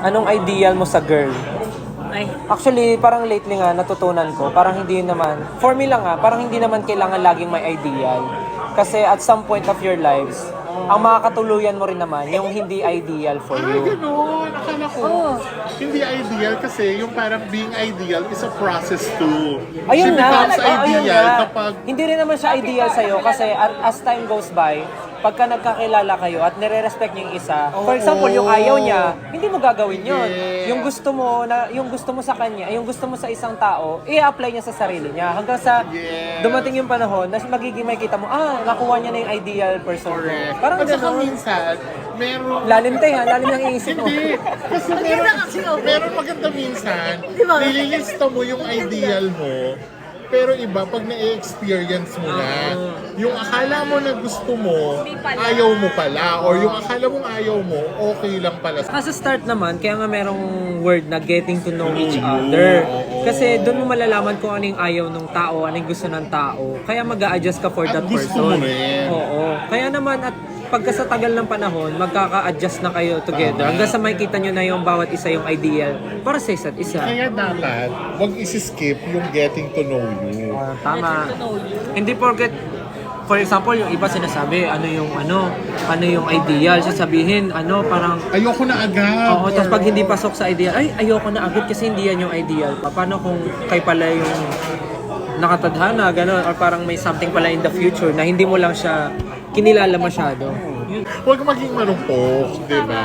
Anong ideal mo sa girl? Ay, Actually, parang lately nga natutunan ko, parang hindi naman, for me lang parang hindi naman kailangan laging may ideal. Kasi at some point of your lives, ang makakatuluyan mo rin naman yung hindi ideal for Ay, you. ganun. Akala ko, hindi ideal kasi yung parang being ideal is a process too. Ayun She na, becomes ayun ideal na. kapag Hindi rin naman siya ideal sa'yo kasi as time goes by, pagka nagkakilala kayo at nire-respect niyo yung isa, for example, yung ayaw niya, hindi mo gagawin yun. Yes. Yung gusto mo sa kanya, yung gusto mo sa isang tao, i-apply niya sa sarili niya. Hanggang sa Yes. dumating yung panahon na magiging makita mo, nakuha niya na yung ideal person mo. correct. Parang At saka gano'n. minsan, meron... Lalim tayo ha, lalim ng iisip mo. Hindi. Kasi meron maganda minsan, Diba? nililista mo yung ideal mo, pero iba pag na-experience mo na, yung akala mo na gusto mo, ayaw mo pala. Or yung akala mong ayaw mo, okay lang pala. As a start naman, kaya nga merong word na getting to know each other. Kasi doon mo malalaman kung ano yung ayaw ng tao, ano yung gusto ng tao. Kaya mag-a-adjust ka for At that gusto person. mo rin. Oo. Kaya naman, at pagka sa tagal ng panahon, magkaka-adjust na kayo together. Hanggang sa makita nyo na yung bawat isa yung ideal para sa isa't isa. Kaya dapat, wag isi-skip yung getting to know you. Tama. Hindi porket, for example, yung iba sinasabi, ano yung ideal. Sasabihin, parang Ayoko na agad. oo, tapos pag hindi pasok sa ideal, ay, ayoko na agad kasi hindi yan yung ideal. Paano kung kayo pala yung nakatadhana, gano'n, or parang may something pala in the future na hindi mo lang siya kinilala masyado. Huwag maging marupok, di ba?